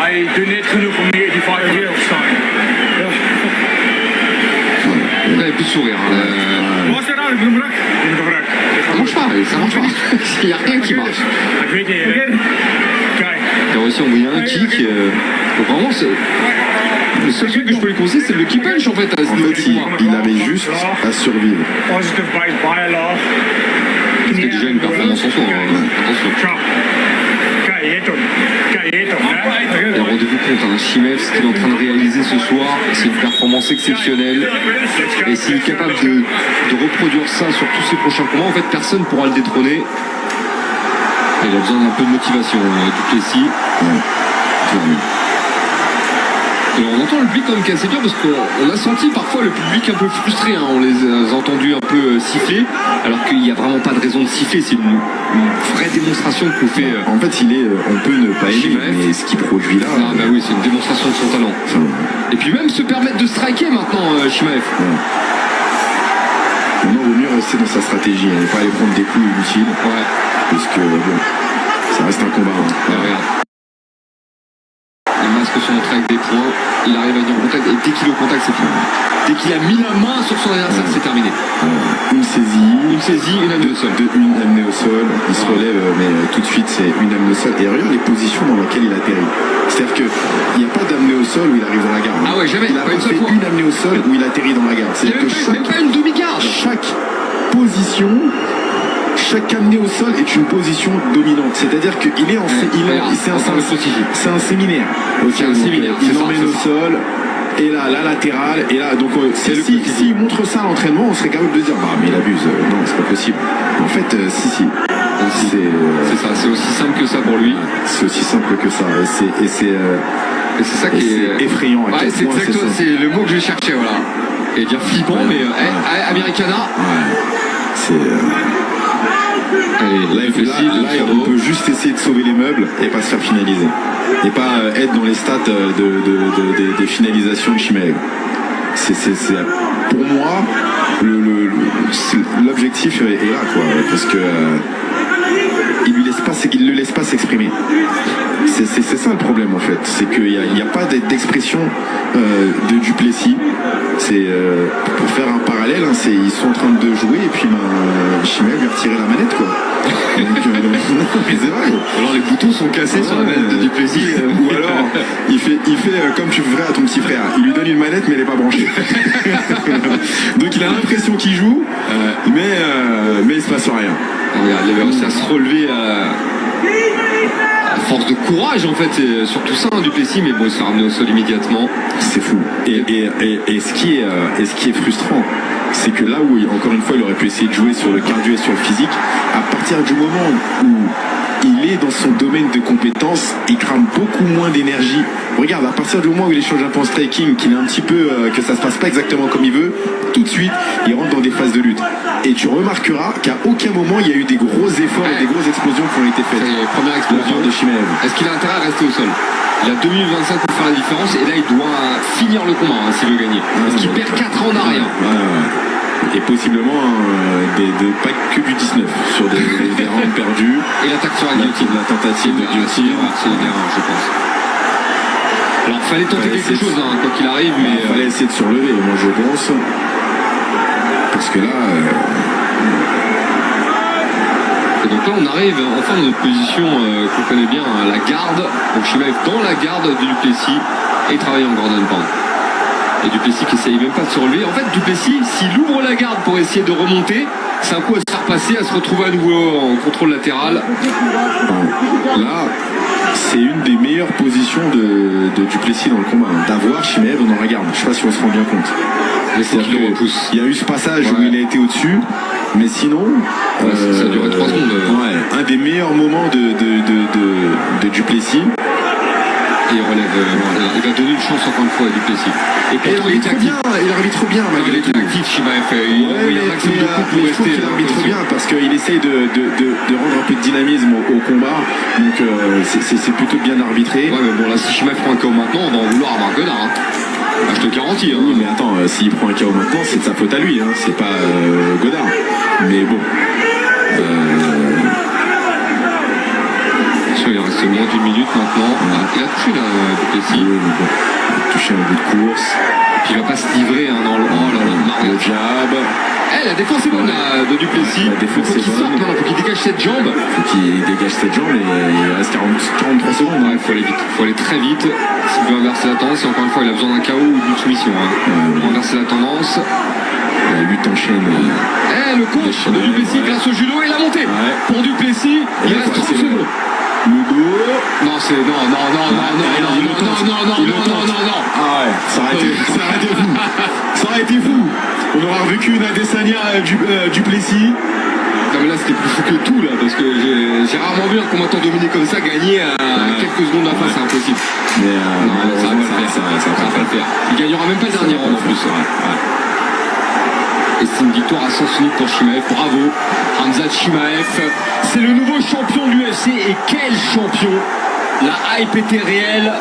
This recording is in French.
I do net genoeg om die 85 keer op te staan. Vous n'avez plus de sourire. Wat is er nou? Ik moet hem brak. Ik moet hem brak. Ça marche pas, ça marche pas. Il n'y a rien qui marche. Ik weet niet. Kijk. Il a réussi à envoyer un kick. Donc vraiment, le seul truc que je peux lui conseiller, c'est le kick punch en fait. En fait, il avait juste à survivre. Positive base, bijlaag. C'est déjà une performance en soi. Attention. Kijk, hier toch. Kijk, hier toch. Et rendez-vous compte, Chimaev, ce qu'il est en train de réaliser ce soir, c'est une performance exceptionnelle. Et s'il est capable de reproduire ça sur tous ses prochains combats, en fait, personne ne pourra le détrôner. Et il a besoin d'un peu de motivation, Duplessis. Et on entend le public quand même qui est assez dur parce qu'on a senti parfois le public un peu frustré, hein. On les a entendus un peu siffler, alors qu'il n'y a vraiment pas de raison de siffler, c'est une vraie démonstration que nous fait. En fait, on peut ne pas aimer, mais ce qu'il produit là. Ah bah oui, c'est une démonstration de son talent. Et puis même se permettre de striker maintenant, Chimaev. Maintenant, il vaut mieux rester dans sa stratégie, ne pas aller prendre des coups inutiles. Ouais. Parce que bon, ça reste un combat. Hein. Ouais, regarde. Les masques sont entrés avec des points, il arrive à venir en contact et dès qu'il est au contact c'est fini. Dès qu'il a mis la main sur son adversaire c'est terminé. Une saisie, une amenée au sol. Une amenée au sol, il se relève mais tout de suite c'est une amenée au sol. Et regarde les positions dans lesquelles il atterrit. C'est-à-dire qu'il n'y a pas d'amenée au sol où il arrive dans la garde. Ah ouais, jamais. Il a pas fait une amenée au sol où il atterrit dans la garde. Il n'y a même pas une demi-garde. Chaque position, chaque amenée au sol est une position dominante. C'est-à-dire qu'il est c'est un séminaire. C'est un séminaire. Il emmène au sol. Et là, la latérale, et là, donc s'il montre ça à l'entraînement, on serait capable de dire bah mais il abuse, non c'est pas possible. En fait, si. C'est ça, c'est aussi simple que ça pour lui. C'est aussi simple que ça. Et c'est ça qui est effrayant. Ouais, c'est exactement, c'est le mot que je cherchais, voilà. Et dire flippant, mais Americana. Ouais. C'est. Allez, là, on peut juste essayer de sauver les meubles et pas se faire finaliser. Et pas être dans les stats des finalisations de Chimaev. C'est pour moi l'objectif est là quoi, parce que il le laisse pas s'exprimer. C'est ça le problème en fait, c'est qu'il n'y a pas d'expression de Duplessis. C'est pour faire un parallèle, hein, ils sont en train de jouer et puis Chimaev lui a retiré la manette quoi. Donc, mais c'est vrai. Alors les boutons sont cassés sur la manette de Duplessis. Ou alors il fait comme tu ferais à ton petit frère. Il lui donne une manette mais elle n'est pas branchée. Donc il a l'impression qu'il joue, mais il se passe rien. Regarde, il avait réussi à se relever à force de courage en fait, c'est surtout ça Duplessis, mais bon il se fait ramener au sol immédiatement. C'est fou. Et ce qui est frustrant, c'est que là où encore une fois il aurait pu essayer de jouer sur le cardio et sur le physique, à partir du moment où il est dans son domaine de compétence, il crame beaucoup moins d'énergie. Regarde, à partir du moment où il échange un peu en striking, qu'il est un petit peu que ça se passe pas exactement comme il veut, tout de suite il rentre dans des phases de lutte. Et tu remarqueras qu'à aucun moment il y a eu des gros efforts et des grosses explosions qui ont été faites. Première explosion de Chimaev. Est-ce qu'il a intérêt à rester au sol? Il a 2 minutes 25 pour faire la différence et là il doit finir le combat hein, s'il veut gagner. Parce qu'il perd 4 ans en arrière. Et possiblement pas que du 19 sur des rounds perdus. Et l'attaque sur la guillotine. La tentative de guillotine. C'est une erreur, je pense. Alors fallait tenter quelque chose hein, quoi qu'il arrive, mais fallait essayer de surlever, moi je pense. Parce que là. Et donc là on arrive enfin dans notre position qu'on connaît bien, hein, la garde. Donc Chimaev dans la garde de Duplessis et il travaille en Gordon Pound. Et Duplessis qui essaye même pas de se relever. En fait Duplessis, s'il ouvre la garde pour essayer de remonter, c'est un coup à se faire passer, à se retrouver à nouveau en contrôle latéral. Là, c'est une des meilleures positions de Duplessis dans le combat. D'avoir Chimaev dans la garde. Je sais pas si on se rend bien compte. Il y a eu ce passage où il a été au-dessus, mais sinon. Ça a duré 3 secondes. Un des meilleurs moments de Duplessis. Et il relève, il va donner une chance encore une fois à Duplessis. Et pourtant il arbitre bien, malgré tout. Il est actif, Chimaev. Il y a un maximum de coups pour rester. Il arbitre bien parce qu'il essaye de rendre un peu de dynamisme au combat. Donc c'est plutôt bien arbitré. Ouais mais bon là si Chimaev prend un KO maintenant, on va en vouloir à Marc Godard. Hein. Bah, je te garantis. Hein. Oui mais attends, s'il prend un KO maintenant, c'est de sa faute à lui, hein. C'est pas Godard. Mais bon. Il reste moins d'une minute maintenant. Ah, il a touché là, Duplessis. Oui, mais bon, il a touché un bout de course. Puis il va pas se livrer hein, dans le. Oh là là, Le jab. La défense est bonne là, de Duplessis. La défense faut est qu'il bonne. sorte maintenant, faut qu'il dégage cette jambe. Faut qu'il dégage cette jambe et il reste 43 secondes. Ouais, faut aller vite, faut aller très vite. S'il veut inverser la tendance, et encore une fois, il a besoin d'un KO ou d'une soumission hein, pour inverser la tendance. La lutte enchaîne. Le coach de Duplessis grâce au judo et la montée. Ouais. Pour Duplessis, il reste 30 secondes. Le dos. Non, c'est. Non. Ah ouais, ça aurait été fou. Ça aurait été fou. On aurait revécu une Adesanya du Plessis. Non mais là c'était plus fou que tout là parce que j'ai rarement vu un combattant dominé comme ça gagner à quelques secondes de la fin, c'est impossible. Mais Non, ça va pas le faire. Ça va pas le faire. Il gagnera même pas le dernier round en plus. Et c'est une victoire à sens unique pour Chimaev. Bravo, Khamzat Chimaev. C'est le nouveau champion de l'UFC et quel champion! La hype était réelle.